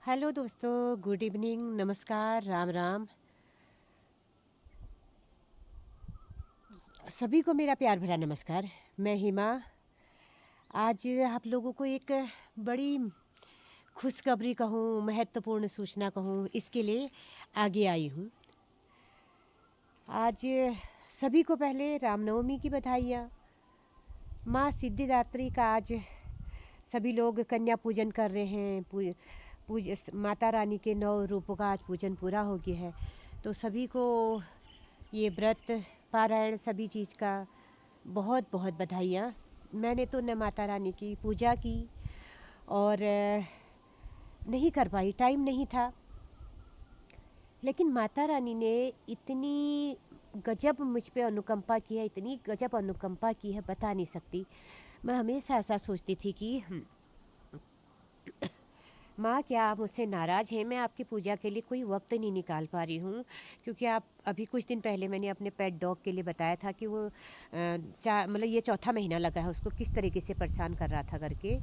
Hello दोस्तों, good evening, नमस्कार, राम राम। सभी को मेरा प्यार भरा नमस्कार। मैं हिमा। आज आप लोगों को एक बड़ी खुशखबरी कहूँ, महत्वपूर्ण सूचना कहूँ, इसके लिए आगे आई हूँ। आज सभी को पहले रामनवमी की बधाइयाँ। माँ सिद्धिदात्री का आज सभी लोग कन्या पूजन कर रहे हैं। माता रानी के 9 रूपों का आज पूजन पूरा हो गया है। तो सभी को ये व्रत पारायण सभी चीज़ का बहुत बहुत बधाइयाँ। मैंने तो न माता रानी की पूजा की और नहीं कर पाई, टाइम नहीं था। लेकिन माता रानी ने इतनी गजब मुझ पे अनुकंपा की है, इतनी गजब अनुकंपा की है, बता नहीं सकती। मैं हमेशा ऐसा सोचती थी कि माँ, क्या आप मुझसे नाराज़ हैं? मैं आपकी पूजा के लिए कोई वक्त नहीं निकाल पा रही हूँ, क्योंकि आप अभी कुछ दिन पहले मैंने अपने पेट डॉग के लिए बताया था कि वो मतलब ये चौथा महीना लगा है उसको, किस तरीके से परेशान कर रहा था करके।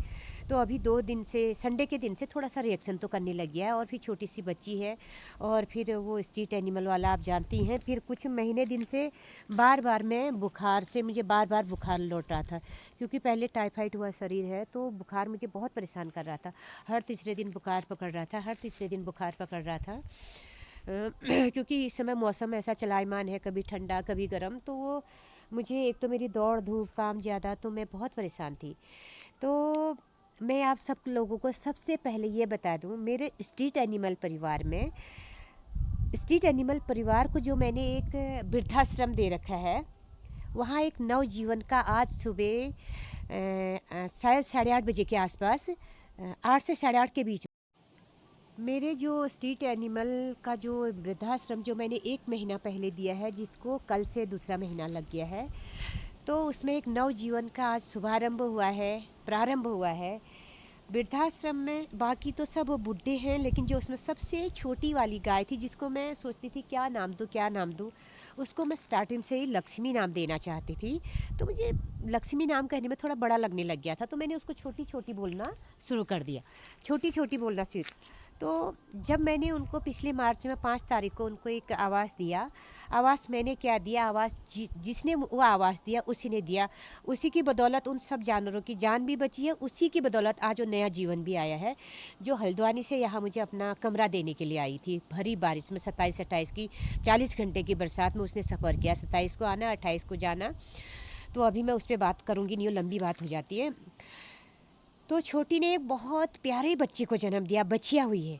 तो अभी 2 दिन से, संडे के दिन से थोड़ा सा रिएक्शन तो करने लग गया है। और फिर छोटी सी बच्ची है, और फिर वो स्ट्रीट एनिमल वाला आप जानती हैं। फिर कुछ महीने दिन से बार बार मैं बुखार से, मुझे बार बार बुखार लौट रहा था, क्योंकि पहले टाइफाइड हुआ शरीर है, तो बुखार मुझे बहुत परेशान कर रहा था। हर तीसरे दिन बुखार पकड़ रहा था, हर तीसरे दिन बुखार पकड़ रहा था। क्योंकि इस समय मौसम ऐसा चलायमान है, कभी ठंडा कभी गर्म, तो वो मुझे, एक तो मेरी दौड़ धूप काम ज़्यादा, तो मैं बहुत परेशान थी। तो मैं आप सब लोगों को सबसे पहले ये बता दूं, मेरे स्ट्रीट एनिमल परिवार में, स्ट्रीट एनिमल परिवार को जो मैंने एक वृद्धाश्रम दे रखा है, वहाँ एक नवजीवन का आज सुबह शायद 8:30 बजे के आसपास, 8 से 8:30 के बीच, मेरे जो स्ट्रीट एनिमल का जो वृद्धाश्रम जो मैंने 1 महीना पहले दिया है, जिसको कल से दूसरा महीना लग गया है, तो उसमें एक नवजीवन का आज शुभारंभ हुआ है, प्रारंभ हुआ है वृद्धाश्रम में। बाकी तो सब बूढ़े हैं, लेकिन जो उसमें सबसे छोटी वाली गाय थी, जिसको मैं सोचती थी क्या नाम दूँ क्या नाम दूँ, उसको मैं स्टार्टिंग से ही लक्ष्मी नाम देना चाहती थी। तो मुझे लक्ष्मी नाम कहने में थोड़ा बड़ा लगने लग गया था, तो मैंने उसको छोटी छोटी बोलना शुरू कर दिया, छोटी छोटी बोलना शुरू। तो जब मैंने उनको पिछले मार्च में 5 तारीख को उनको एक आवास दिया, आवास मैंने क्या दिया, आवास जिसने वो आवास दिया उसी ने दिया। उसी की बदौलत उन सब जानवरों की जान भी बची है, उसी की बदौलत आज वो नया जीवन भी आया है, जो हल्द्वानी से यहाँ मुझे अपना कमरा देने के लिए आई थी। भरी बारिश में 27-28 की 40 घंटे की बरसात में उसने सफ़र किया, 27 को आना, 28 को जाना। तो अभी मैं उस पर बात करूँगी नहीं, वो लंबी बात हो जाती है। तो छोटी ने एक बहुत प्यारे बच्चे को जन्म दिया, बचिया हुई है।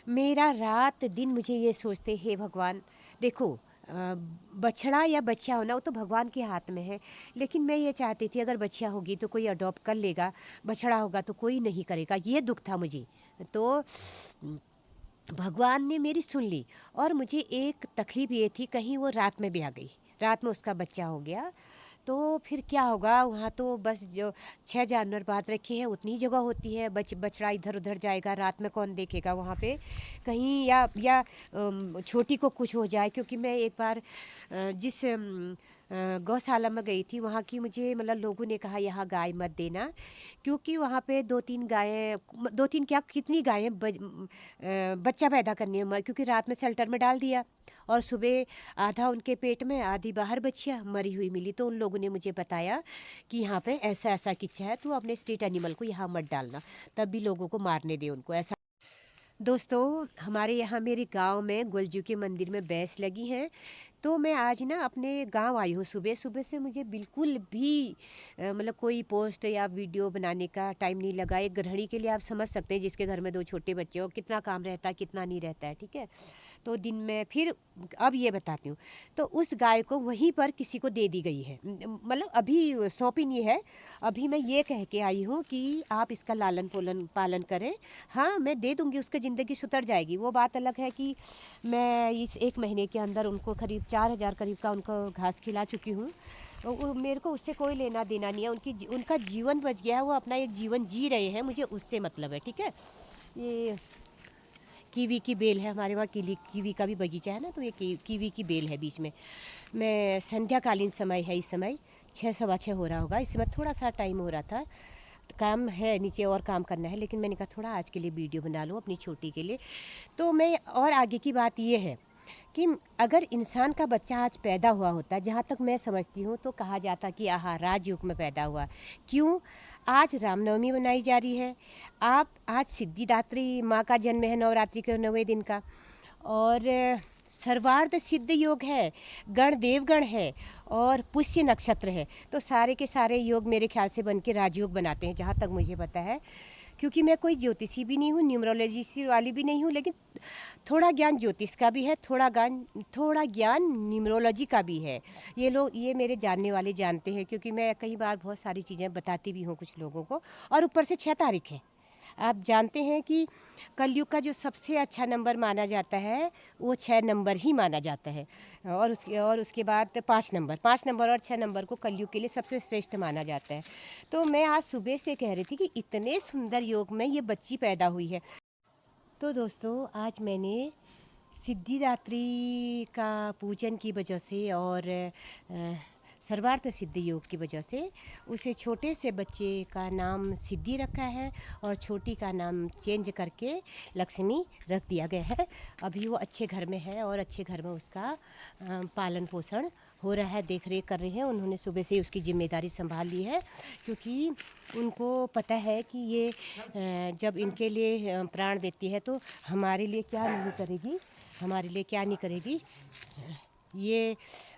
मेरा रात दिन मुझे ये सोचते, हे भगवान, देखो बछड़ा या बच्चा होना वो तो भगवान के हाथ में है, लेकिन मैं ये चाहती थी अगर बच्चिया होगी तो कोई अडॉप्ट कर लेगा, बछड़ा होगा तो कोई नहीं करेगा, ये दुख था मुझे। तो भगवान ने मेरी सुन ली। और मुझे एक तकलीफ ये थी, कहीं वो रात में भी आ गई, रात में उसका बच्चा हो गया, तो फिर क्या होगा। वहाँ तो बस जो 6 जानवर बांध रखे हैं उतनी जगह होती है, बछड़ा इधर उधर जाएगा, रात में कौन देखेगा वहाँ पे कहीं, या छोटी को कुछ हो जाए। क्योंकि मैं एक बार जिस गौशाला में गई थी, वहाँ की मुझे मतलब लोगों ने कहा यहाँ गाय मत देना, क्योंकि वहाँ पे 2-3 गायें, 2-3 क्या कितनी गायें बच्चा पैदा करने में, क्योंकि रात में शेल्टर में डाल दिया और सुबह आधा उनके पेट में आधी बाहर बच्चियाँ मरी हुई मिली। तो उन लोगों ने मुझे बताया कि यहाँ पे ऐसा ऐसा किस्सा है, तो अपने स्ट्रीट एनिमल को यहाँ मत डालना, तब भी लोगों को मारने दे उनको, ऐसा। दोस्तों, हमारे यहाँ मेरे गांव में गुलजू के मंदिर में भैंस लगी हैं। तो मैं आज ना अपने गांव आई हूँ, सुबह सुबह से मुझे बिल्कुल भी मतलब कोई पोस्ट या वीडियो बनाने का टाइम नहीं लगा। एक गृहिणी के लिए आप समझ सकते हैं, जिसके घर में 2 छोटे बच्चे हो, कितना काम रहता है कितना नहीं रहता है, ठीक है। तो दिन में फिर, अब ये बताती हूँ, तो उस गाय को वहीं पर किसी को दे दी गई है, मतलब अभी सौंपी नहीं है। अभी मैं ये कह के आई हूँ कि आप इसका लालन पोलन पालन करें। हाँ, मैं दे दूँगी, उसकी ज़िंदगी सुधर जाएगी। वो बात अलग है कि मैं इस 1 महीने के अंदर उनको करीब 4,000 करीब का उनको घास खिला चुकी हूँ। मेरे को उससे कोई लेना देना नहीं है, उनका जीवन बच गया है, वो अपना एक जीवन जी रहे हैं, मुझे उससे मतलब है, ठीक है। ये कीवी की बेल है, हमारे वहाँ कीवी का भी बगीचा है ना, तो ये कीवी की बेल है बीच में। मैं संध्याकालीन समय है इस समय, 6 सवा 6 हो रहा होगा, इस समय थोड़ा सा टाइम हो रहा था। काम है, नीचे और काम करना है, लेकिन मैंने कहा थोड़ा आज के लिए वीडियो बना लूँ अपनी छोटी के लिए। तो मैं और आगे की बात ये है कि अगर इंसान का बच्चा आज पैदा हुआ होता, जहाँ तक मैं समझती हूँ, तो कहा जाता कि आहा राजयुग में पैदा हुआ। क्यों? आज रामनवमी मनाई जा रही है। आप आज सिद्धिदात्री माँ का जन्म है, नवरात्रि के 9वें दिन का। और सर्वार्थ सिद्ध योग है, गण देवगण है और पुष्य नक्षत्र है। तो सारे के सारे योग मेरे ख्याल से बन के राजयोग बनाते हैं, जहाँ तक मुझे पता है। क्योंकि मैं कोई ज्योतिषी भी नहीं हूँ, न्यूमरोलॉजिस्ट वाली भी नहीं हूँ, लेकिन थोड़ा ज्ञान ज्योतिष का भी है, थोड़ा ज्ञान न्यूमरोलॉजी का भी है। ये मेरे जानने वाले जानते हैं, क्योंकि मैं कई बार बहुत सारी चीज़ें बताती भी हूँ कुछ लोगों को। और ऊपर से 6 तारीख है। आप जानते हैं कि कलयुग का जो सबसे अच्छा नंबर माना जाता है वो 6 नंबर ही माना जाता है। और उसके बाद 5 नंबर और 6 नंबर को कलयुग के लिए सबसे श्रेष्ठ माना जाता है। तो मैं आज सुबह से कह रही थी कि इतने सुंदर योग में ये बच्ची पैदा हुई है। तो दोस्तों, आज मैंने सिद्धिदात्री का पूजन की वजह से और सर्वार्थ सिद्धि योग की वजह से उसे छोटे से बच्चे का नाम सिद्धि रखा है और छोटी का नाम चेंज करके लक्ष्मी रख दिया गया है। अभी वो अच्छे घर में है और अच्छे घर में उसका पालन पोषण हो रहा है, देख रेख कर रहे हैं। उन्होंने सुबह से उसकी जिम्मेदारी संभाल ली है, क्योंकि उनको पता है कि ये जब इनके लिए प्राण देती है तो हमारे लिए क्या नहीं करेगी, हमारे लिए क्या नहीं करेगी, ये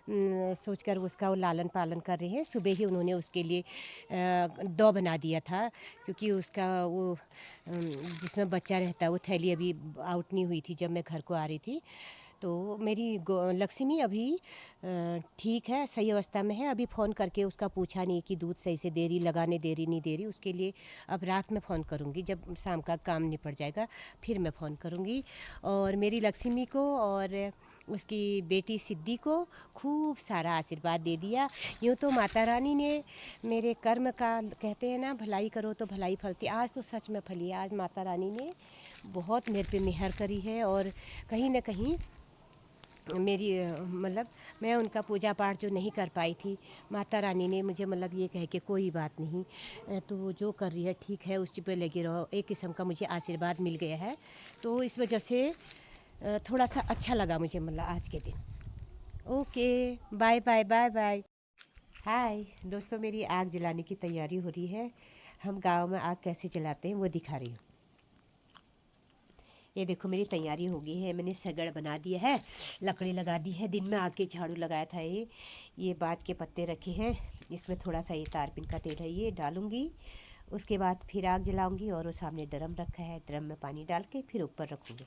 सोचकर उसका वो लालन पालन कर रहे हैं। सुबह ही उन्होंने उसके लिए दौ बना दिया था, क्योंकि उसका वो जिसमें बच्चा रहता है वो थैली अभी आउट नहीं हुई थी जब मैं घर को आ रही थी। तो मेरी लक्ष्मी अभी ठीक है, सही अवस्था में है। अभी फ़ोन करके उसका पूछा नहीं कि दूध सही से दे रही, लगाने दे रही, नहीं दे रही। उसके लिए अब रात में फ़ोन करूँगी, जब शाम का काम निपट जाएगा फिर मैं फ़ोन करूँगी। और मेरी लक्ष्मी को और उसकी बेटी सिद्धि को खूब सारा आशीर्वाद दे दिया। यूँ तो माता रानी ने मेरे कर्म का, कहते हैं ना, भलाई करो तो भलाई फलती। आज तो सच में फली। आज माता रानी ने बहुत मेरे पे मेहर करी है और कहीं न कहीं मेरी मतलब मैं उनका पूजा पाठ जो नहीं कर पाई थी, माता रानी ने मुझे मतलब ये कह के कोई बात नहीं, तो वो जो कर रही है ठीक है, उसी पे लगे रहो। एक किस्म का मुझे आशीर्वाद मिल गया है, तो इस वजह से थोड़ा सा अच्छा लगा मुझे, मतलब आज के दिन। Okay, bye bye bye bye. Hi दोस्तों, मेरी आग जलाने की तैयारी हो रही है। हम गांव में आग कैसे जलाते हैं वो दिखा रही हूँ। ये देखो मेरी तैयारी हो गई है। मैंने सगड़ बना दिया है, लकड़ी लगा दी है। दिन में आके झाड़ू लगाया था। ये बाज के पत्ते रखे हैं, इसमें थोड़ा सा ये तारपीन का तेल है, ये डालूंगी। उसके बाद फिर आग जलाऊंगी और वो सामने ड्रम रखा है, ड्रम में पानी डाल के फिर ऊपर रखूँगी।